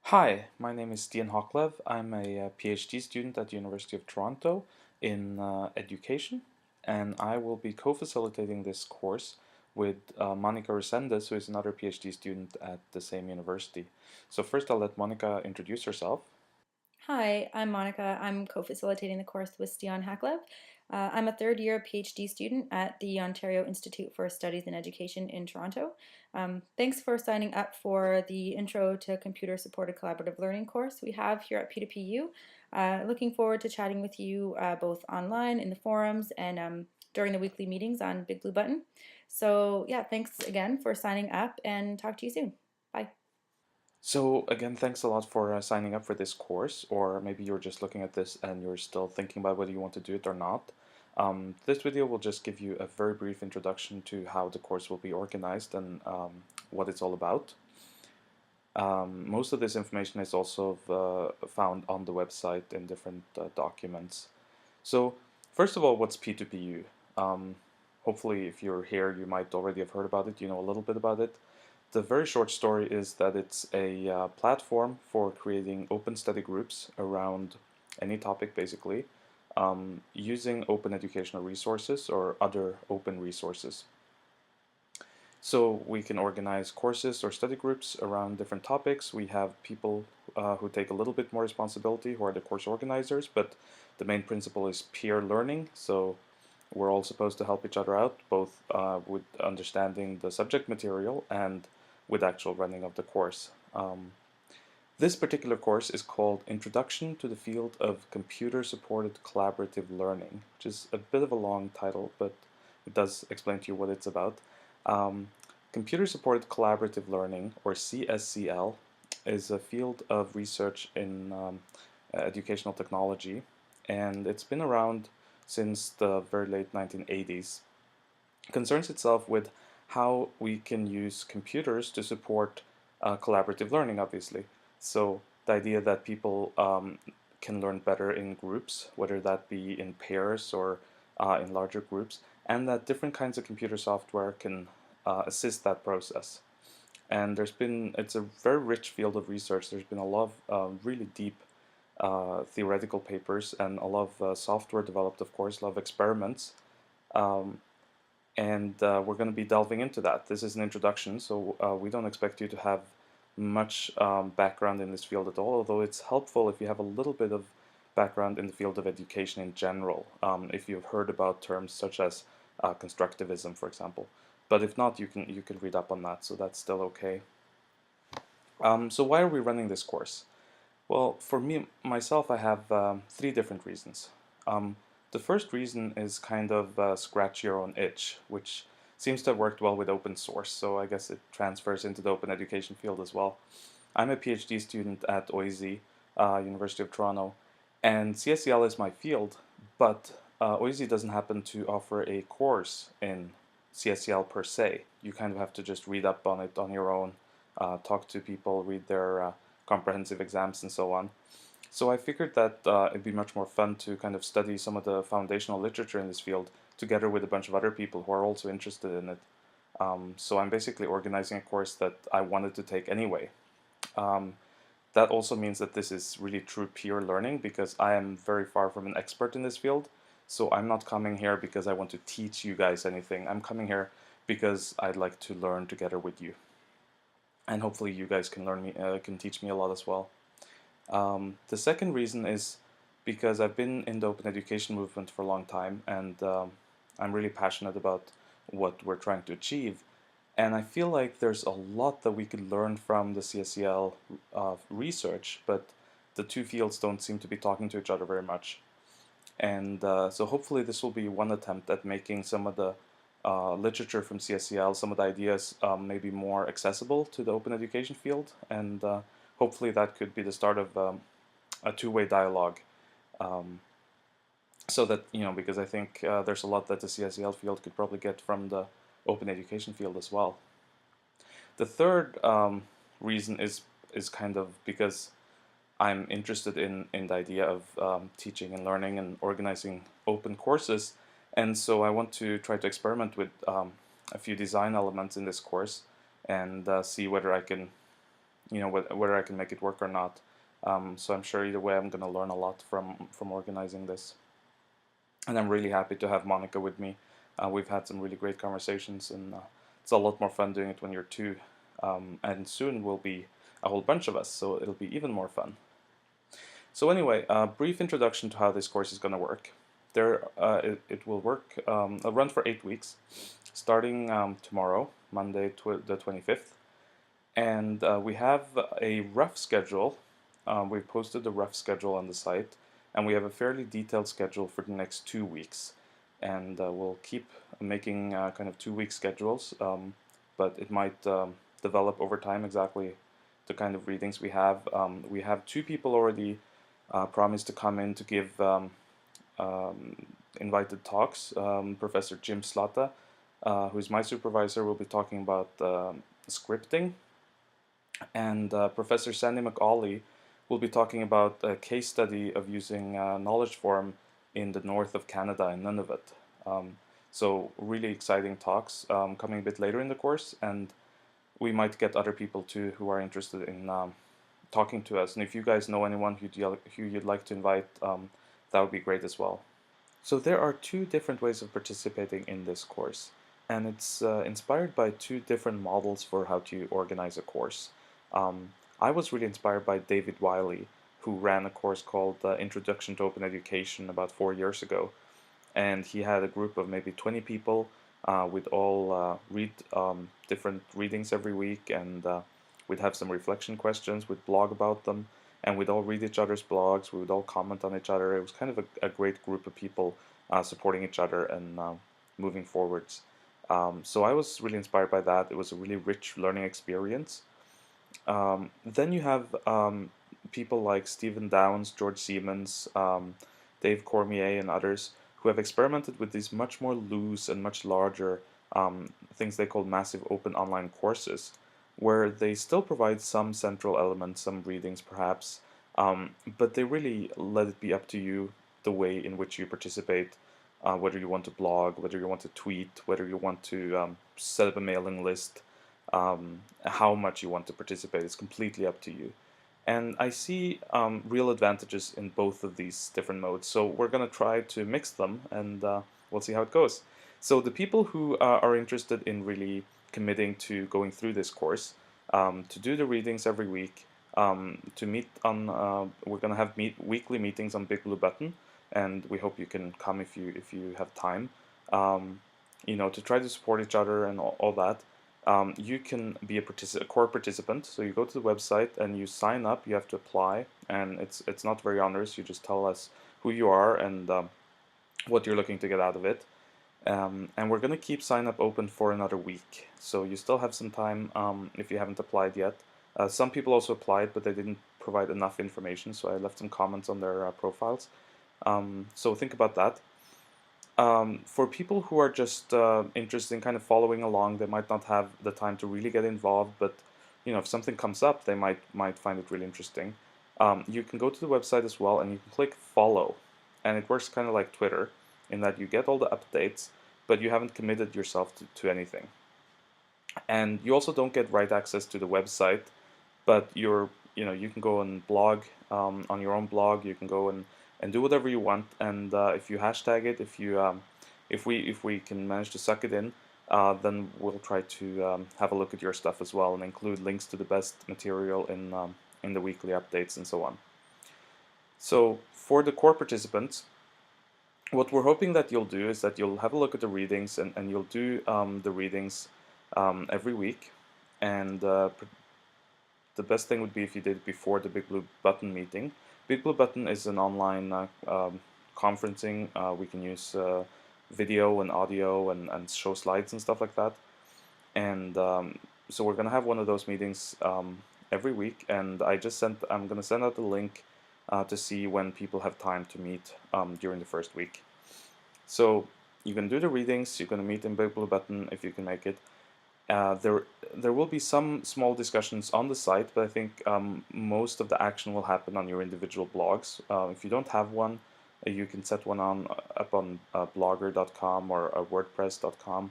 Hi, my name is Stian Hoklev. I'm a PhD student at the University of Toronto in education, and I will be co-facilitating this course with Monica Resendes, who is another PhD student at the same university. So first I'll let Monica introduce herself. Hi, I'm Monica. I'm co-facilitating the course with Stian Haklev. I'm a third year PhD student at the Ontario Institute for Studies in Education in Toronto. Thanks for signing up for the Intro to Computer Supported Collaborative Learning course we have here at P2PU. Looking forward to chatting with you both online in the forums and during the weekly meetings on Big Blue Button. So yeah, thanks again for signing up and talk to you soon. Bye. So again, thanks a lot for signing up for this course, or maybe you're just looking at this and you're still thinking about whether you want to do it or not. This video will just give you a very brief introduction to how the course will be organized and what it's all about. Most of this information is also found on the website in different documents. So first of all, what's P2PU? Hopefully, if you're here, you might already have heard about it, you know a little bit about it. The very short story is that it's a platform for creating open study groups around any topic, basically, using open educational resources or other open resources. So we can organize courses or study groups around different topics. We have people who take a little bit more responsibility, who are the course organizers, but the main principle is peer learning. So we're all supposed to help each other out, both with understanding the subject material and with actual running of the course. This particular course is called Introduction to the Field of Computer-Supported Collaborative Learning, which is a bit of a long title, but it does explain to you what it's about. Um, Computer-Supported Collaborative Learning, or CSCL, is a field of research in educational technology, and it's been around since the very late 1980s. It concerns itself with how we can use computers to support collaborative learning, obviously. So the idea that people can learn better in groups, whether that be in pairs or in larger groups, and that different kinds of computer software can assist that process. And it's a very rich field of research. There's been a lot of really deep theoretical papers and a lot of software developed, of course, a lot of experiments. Um, and we're going to be delving into that. This is an introduction, so we don't expect you to have much background in this field at all, although it's helpful if you have a little bit of background in the field of education in general, if you've heard about terms such as constructivism, for example. But if not, you can read up on that, so that's still okay. So why are we running this course? Well, for me, myself, I have three different reasons. Um, the first reason is kind of scratch your own itch, which seems to have worked well with open source, so I guess it transfers into the open education field as well. I'm a PhD student at OISE, University of Toronto, and CSCL is my field, but OISE doesn't happen to offer a course in CSCL per se. You kind of have to just read up on it on your own, talk to people, read their comprehensive exams and so on. So I figured that it'd be much more fun to kind of study some of the foundational literature in this field together with a bunch of other people who are also interested in it. So I'm basically organizing a course that I wanted to take anyway. Um, that also means that this is really true peer learning because I am very far from an expert in this field. So I'm not coming here because I want to teach you guys anything. I'm coming here because I'd like to learn together with you. And hopefully you guys can teach me a lot as well. The second reason is because I've been in the open education movement for a long time, and I'm really passionate about what we're trying to achieve. And I feel like there's a lot that we could learn from the CSCL research, but the two fields don't seem to be talking to each other very much. And so hopefully this will be one attempt at making some of the literature from CSCL, some of the ideas maybe more accessible to the open education field, and hopefully that could be the start of a two-way dialogue. Um, so that, because I think there's a lot that the CSCL field could probably get from the open education field as well. The third reason is kind of because I'm interested in the idea of teaching and learning and organizing open courses, and so I want to try to experiment with a few design elements in this course and see whether I can whether I can make it work or not. So I'm sure either way I'm going to learn a lot from organizing this, and I'm really happy to have Monica with me. We've had some really great conversations, and it's a lot more fun doing it when you're two. And soon we'll be a whole bunch of us, so it'll be even more fun. So anyway, a brief introduction to how this course is going to work. It will work, run for 8 weeks, starting tomorrow, Monday, the 25th. And we have a rough schedule. We've posted the rough schedule on the site, and we have a fairly detailed schedule for the next 2 weeks. And we'll keep making kind of 2 week schedules, but it might develop over time exactly the kind of readings we have. We have two people already promised to come in to give um, invited talks. Professor Jim Slata, who's my supervisor, will be talking about scripting, and Professor Sandy McAuley will be talking about a case study of using knowledge form in the north of Canada in Nunavut. So really exciting talks coming a bit later in the course, and we might get other people too who are interested in talking to us. And if you guys know anyone who you'd like to invite, that would be great as well. So there are two different ways of participating in this course, and it's inspired by two different models for how to organize a course. I was really inspired by David Wiley, who ran a course called Introduction to Open Education about 4 years ago, and he had a group of maybe 20 people. We'd all read different readings every week, and we'd have some reflection questions. We'd blog about them, and we'd all read each other's blogs. We would all comment on each other. It was kind of a great group of people supporting each other and moving forwards. So I was really inspired by that. It was a really rich learning experience. Then you have people like Stephen Downes, George Siemens, Dave Cormier, and others who have experimented with these much more loose and much larger things they call massive open online courses, where they still provide some central elements, some readings perhaps, but they really let it be up to you the way in which you participate, whether you want to blog, whether you want to tweet, whether you want to set up a mailing list, how much you want to participate. It's completely up to you. And I see real advantages in both of these different modes. So we're going to try to mix them, and we'll see how it goes. So the people who are interested in really committing to going through this course, to do the readings every week, to meet on, we're going to have weekly meetings on Big Blue Button, and we hope you can come if you have time. To try to support each other and all that. You can be a core participant. So you go to the website and you sign up. You have to apply, and it's not very onerous. You just tell us who you are and what you're looking to get out of it. And we're going to keep sign up open for another week. So you still have some time if you haven't applied yet. Some people also applied, but they didn't provide enough information, so I left some comments on their profiles. So think about that. For people who are just interested in kind of following along, they might not have the time to really get involved, but if something comes up, they might find it really interesting. You can go to the website as well, and you can click follow, and it works kind of like Twitter, in that you get all the updates, but you haven't committed yourself to anything. And you also don't get write access to the website, but you can go and blog on your own blog. You can go and do whatever you want. And if you hashtag it, if we can manage to suck it in, then we'll try to have a look at your stuff as well and include links to the best material in the weekly updates and so on. So for the core participants, what we're hoping that you'll do is that you'll have a look at the readings, and you'll do the readings every week. And the best thing would be if you did it before the Big Blue Button meeting. Big Blue Button is an online conferencing. We can use video and audio and show slides and stuff like that. And so we're going to have one of those meetings every week. And I'm going to send out the link to see when people have time to meet during the first week. So you can do the readings. You're going to meet in Big Blue Button if you can make it. There will be some small discussions on the site, but I think most of the action will happen on your individual blogs. If you don't have one, you can set one up on blogger.com or wordpress.com.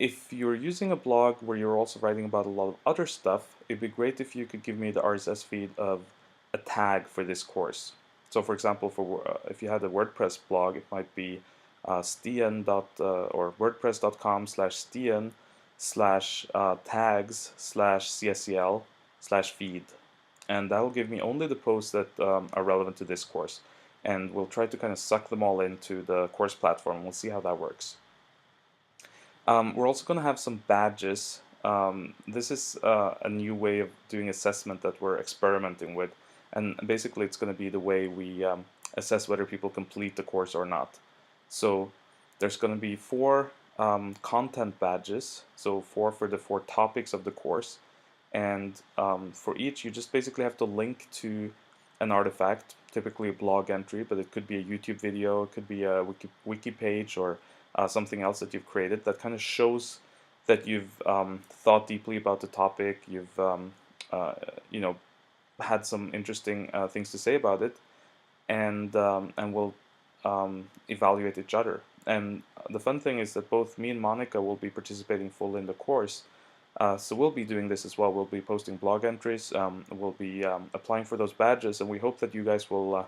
if you're using a blog where you're also writing about a lot of other stuff, it'd be great if you could give me the RSS feed of a tag for this course. So, for example, if you had a WordPress blog, it might be stian or wordpress.com/stian/tags/CSCL/feed, and that'll give me only the posts that are relevant to this course, and we'll try to kind of suck them all into the course platform. We'll see how that works. We're also going to have some badges. This is a new way of doing assessment that we're experimenting with, and basically it's going to be the way we assess whether people complete the course or not. So there's going to be four content badges, so four for the four topics of the course, and for each you just basically have to link to an artifact, typically a blog entry, but it could be a YouTube video, it could be a wiki page, or something else that you've created that kind of shows that you've thought deeply about the topic, you've uh, you know had some interesting things to say about it, and we'll evaluate each other. And the fun thing is that both me and Monica will be participating fully in the course. So we'll be doing this as well. We'll be posting blog entries. We'll be applying for those badges, and we hope that you guys will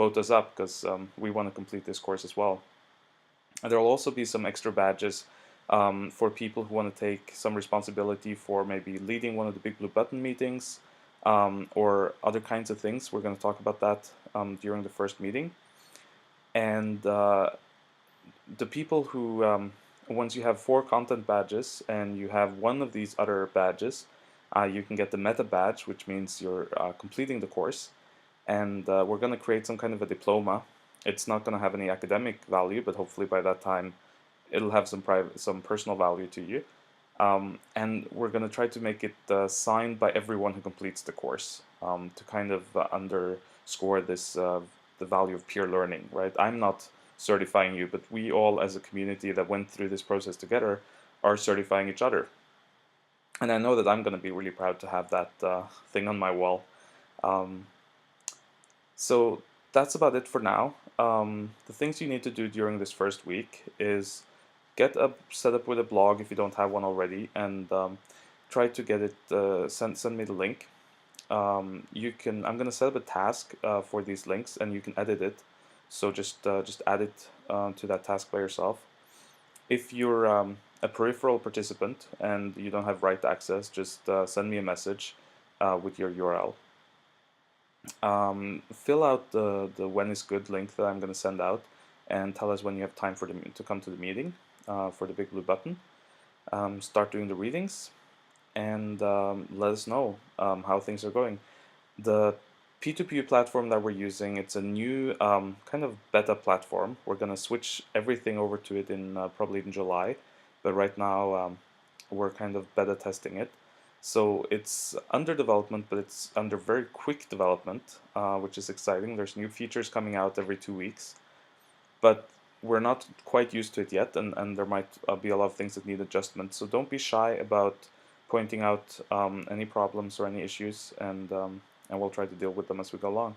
vote us up because we want to complete this course as well. And there will also be some extra badges for people who want to take some responsibility for maybe leading one of the Big Blue Button meetings or other kinds of things. We're going to talk about that during the first meeting. And the people who, once you have four content badges and you have one of these other badges, you can get the meta badge, which means you're completing the course. And we're going to create some kind of a diploma. It's not going to have any academic value, but hopefully by that time it'll have some personal value to you. And we're going to try to make it signed by everyone who completes the course to kind of underscore this the value of peer learning, right? I'm not certifying you, but we all as a community that went through this process together are certifying each other. And I know that I'm going to be really proud to have that thing on my wall. Um, so that's about it for now. The things you need to do during this first week is get set up with a blog if you don't have one already, and try to get it. Send me the link. You can. I'm gonna set up a task for these links, and you can edit it. So just add it to that task by yourself. If you're a peripheral participant and you don't have write access, just send me a message with your URL. Fill out the when is good link that I'm going to send out, and tell us when you have time to come to the meeting for the Big Blue Button. Start doing the readings, and let us know how things are going. The P2P platform that we're using, it's a new kind of beta platform. We're going to switch everything over to it in probably in July, but right now we're kind of beta testing it. So it's under development, but it's under very quick development, which is exciting. There's new features coming out every 2 weeks, but we're not quite used to it yet, and there might be a lot of things that need adjustment. So don't be shy about pointing out any problems or any issues, and we'll try to deal with them as we go along.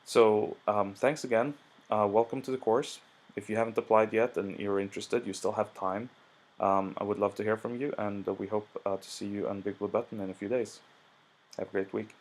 So thanks again. Welcome to the course. If you haven't applied yet and you're interested, you still have time. I would love to hear from you, and we hope to see you on Big Blue Button in a few days. Have a great week.